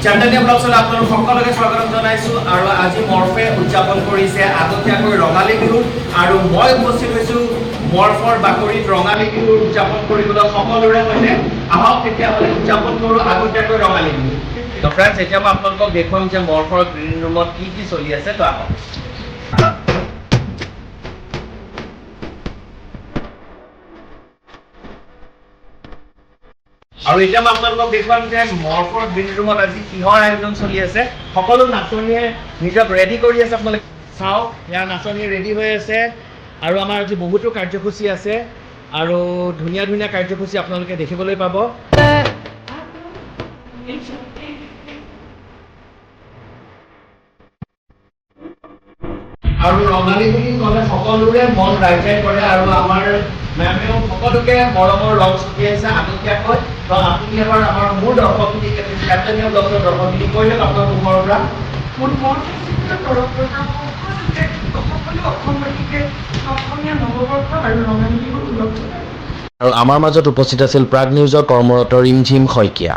চান্দনীয়া ব্লগছত আপোনালোক সকলোকে স্বাগতম জনাইছোঁ আৰু আজি মৰ্ফে উদযাপন কৰিছে আগতীয়াকৈ ৰঙালী বিহু আৰু মই উপস্থিত হৈছোঁ মৰ্ফৰ বাকৰিত ৰঙালী বিহু উদযাপন কৰিবলৈ সকলোৰে সৈতে আহক তেতিয়াহ'লে উদযাপন কৰোঁ আগতীয়াকৈ ৰঙালী বিহু। তো ফ্ৰেণ্ডছ এতিয়া মই আপোনালোকক দেখুৱাম যে মৰ্ফৰ গ্ৰীণ ৰুমত কি কি চলি আছে। তো আহক। আৰু এতিয়া মই আপোনালোকক দেখুৱাম যে মৰ্ফৰ গ্ৰীণ ৰুমত আজি কিহৰ আয়োজন চলি আছে। সকলো নাচনীয়ে নিজক ৰেডি কৰি আছে। আপোনালোকে চাওক, ইয়াৰ নাচনী ৰেডি হৈ আছে আৰু আমাৰ আজি বহুতো কাৰ্যসূচী আছে আৰু ধুনীয়া ধুনীয়া কাৰ্যসূচী আপোনালোকে দেখিবলৈ পাব। আৰু ৰঙালী বুলি ক'লে সকলোৰে মন ৰাইজাই কৰে আৰু আমাৰ মেমেও সকলোকে মৰমৰ ৰং ছটিয়াইছে আগতীয়াকৈ। তো আপুনি এবাৰ আমাৰ মোৰ দৰ্শকখিনি কেপ্টেইন ব্লগৰ দৰ্শকখিনি কৈ দিয়ক আপোনাৰ মুখৰ পৰা। মোৰ সকলো অসমবাসীকে অসমীয়া নৱবৰ্ষ আৰু ৰঙালী বিহুৰ শুভেচ্ছা। আৰু আমাৰ মাজত উপস্থিত আছিল প্ৰাগ নিউজৰ কৰ্মৰত ৰিমঝিম শইকীয়া।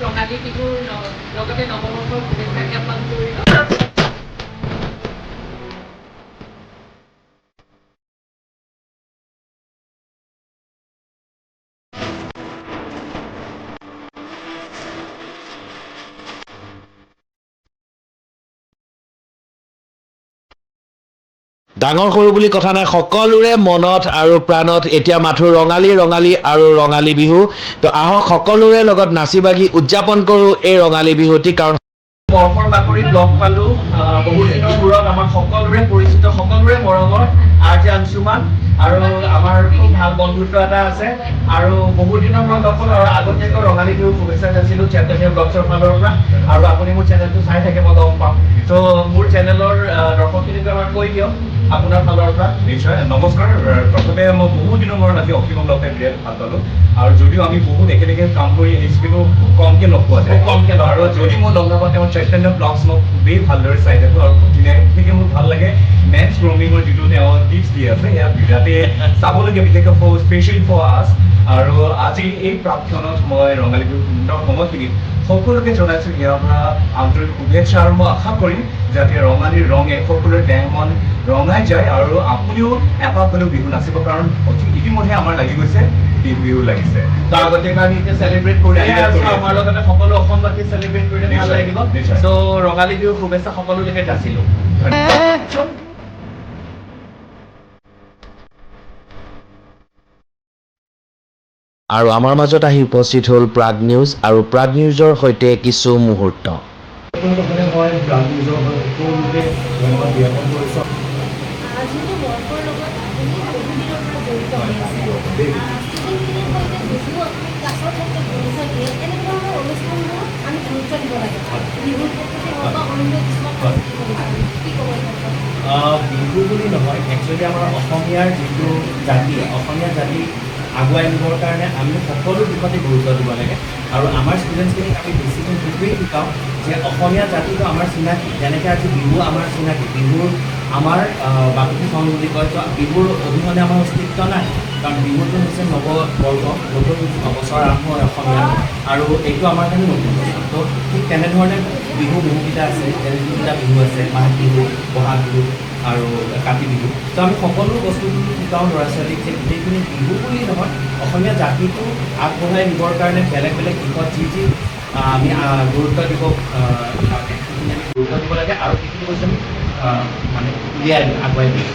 ৰঙালী বিহুৰ লগতে নৱবৰ্ষৰ শুভেচ্ছা জ্ঞাপন কৰিলোঁ। ডাঙৰ সৰু বুলি কথা নাই, সকলোৰে মনত আৰু প্ৰাণত এতিয়া মাথো ৰঙালী ৰঙালী আৰু ৰঙালী বিহু। তো আহক সকলোৰে লগত নাচি বাগি উদযাপন কৰোঁ এই ৰঙালী বিহুটি। কাৰণ মৰ্ফৰ বাকৰিত লগ পালোঁ বহুত দিনৰ মূৰত আমাৰ সকলোৰে পৰিচিত সকলোৰে মৰমৰ আৰ্জে আঞ্চুমান আৰু আমাৰ খুব ভাল বন্ধুত্ব এটা আছে আৰু বহুত দিনৰ মূৰত লগ পালোঁ আৰু আগতীয়াকৈ ৰঙালী বিহুৰ শুভেচ্ছা যাচিলোঁ চেম্পিয়ন ব্লগছৰ ফালৰ পৰা। আৰু আপুনি মোৰ চেনেলটো চাই থাকে মই গম পাম। তো মোৰ চেনেলৰ দৰ্শকখিনিক এবাৰ কৈ দিয়ক আপোনাৰ ফালৰ পৰা। নিশ্চয় নমস্কাৰ। প্ৰথমে মই বহুত দিনৰ মূৰত আজি অসীমক লগ পাই বিৰাট ভাল পালোঁ আৰু যদিও আমি বহুত একেলগে কাম কৰি আহিছোঁ কিন্তু কমকৈ লগ পোৱা যায় আৰু যদি মই লগ নাপাওঁ তেওঁৰ চৈতন্য ব্লগছ মই খুবেই ভালদৰে চাই থাকোঁ আৰু খুব বিশেষকৈ মোৰ ভাল লাগে মেন্স গ্ৰুমিঙৰ যিটো তেওঁ টিপছ দি আছে সেয়া বিৰাটেই চাবলগীয়া, বিশেষকৈ স্পেচিয়েলি ফৰ আছ। আৰু আজি এই প্ৰাক্ষণত মই ৰঙালী বিহুৰ সুন্দৰ সময়খিনিত সকলোকে জনাইছোঁ ইয়াৰ পৰা আন্তৰিক শুভেচ্ছা আৰু মই আশা কৰিম যাতে ৰঙালীৰ ৰঙে সকলোৰে দেহ মন ৰঙাই যায় আৰু আপুনিও এপাক হ'লেও বিহু নাচিব, কাৰণ ইতিমধ্যে আমাৰ লাগি গৈছে বিহু লাগিছে। তো আগতীয়াকৈ আমি এতিয়া চেলিব্ৰেট কৰি আছোঁ আমাৰ লগতে সকলো অসমবাসী চেলিব্ৰেট কৰিলে ভাল লাগিব। তো ৰঙালী বিহুৰ শুভেচ্ছা সকলোলৈকে যাচিলোঁ। আৰু আমাৰ মাজত আহি উপস্থিত হ'ল প্ৰাগ নিউজ আৰু প্ৰাগ নিউজৰ সৈতে কিছু মুহূৰ্ত। যিহেতু মৰ্ফৰ লগত আপুনি বহুদিনৰ পৰা জড়িত হৈ আছে, ষ্টুডেণ্টখিনিৰ সৈতে যদিও আপুনি ক্লাছৰ ক্ষেত্ৰত গুৰুত্ব দিয়ে, এনেধৰণৰ অনুষ্ঠানবোৰ আমি গুৰুত্ব দিব লাগে। বিহুৰ ক্ষেত্ৰতে হওক বা অন্য কিছুমান কি ক'ব? বিহু বুলি নহয়, একচুৱেলি আমাৰ অসমীয়াৰ যিটো জাতি, অসমীয়া জাতি আগুৱাই নিবৰ কাৰণে আমি সকলো দিশতে গুৰুত্ব দিব লাগে। আৰু আমাৰ ষ্টুডেণ্টছখিনিক আমি বেছিকৈ সেইটোৱেই শিকাওঁ যে অসমীয়া জাতিটো আমাৰ চিনাকি। যেনেকৈ আজি বিহু আমাৰ চিনাকি, বিহুৰ আমাৰ বাপতি সাহোন বুলি কয়। তো বিহুৰ অবিহনে আমাৰ অস্তিত্ব নাই, কাৰণ বিহুটো হৈছে নৱবৰ্ষ, নতুন বছৰ আৰম্ভ হয় অসমীয়া আৰু এইটো আমাৰ কাৰণে নতুন বছৰ। তো ঠিক তেনেধৰণে বিহু বহুকেইটা আছে, যেনে তিনিটা বিহু আছে, মাঘ বিহু, বহাগ বিহু আৰু কাতি বিহু। তো আমি সকলো বস্তুখিনি শিকাওঁ ল'ৰা ছোৱালীক যে গোটেইখিনি বিহু বুলি নহয়, অসমীয়া জাতিটো আগবঢ়াই নিবৰ কাৰণে বেলেগ বেলেগ দিশত যি যি আমি গুৰুত্ব দিব সেইখিনি আমি গুৰুত্ব দিব লাগে আৰু সেইখিনি বস্তু আমি মানে উলিয়াই আগুৱাই দিওঁ।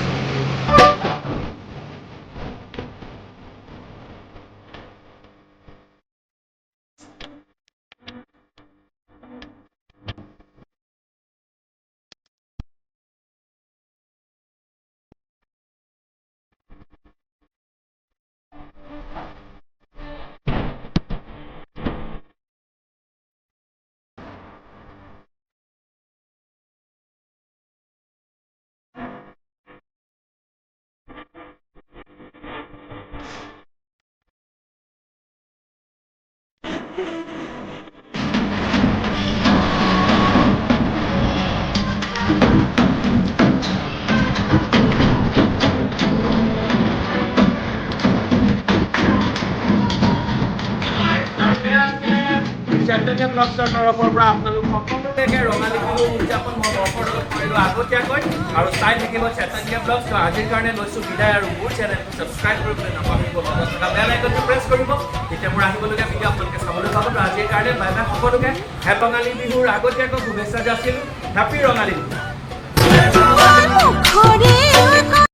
চেতন্য ব্লগছৰ তৰফৰ পৰা আপোনালোক সকলোলৈকে ৰঙালী বিহু উদযাপন মই বৰ্ষৰ লগত কৰিলোঁ আগতীয়াকৈ আৰু চাই থাকিব চেতন্য ব্লগ। তো আজিৰ কাৰণে লৈছোঁ বিদায় আৰু মোৰ চেনেলটো ছাবস্ক্ৰাইব কৰিবলৈ নাপাহৰিব, লগত থকা বেল আইকনটো প্ৰেছ কৰিব, তেতিয়া মোৰ আহিবলগীয়া ভিডিঅ' আপোনালোকে চাবলৈ পাব। তো আজিৰ কাৰণে বাই বাই সকলোকে। হেপী ৰঙালী বিহুৰ আগতীয়াকৈ শুভেচ্ছা যাচিলোঁ। হেপী ৰঙালী বিহু।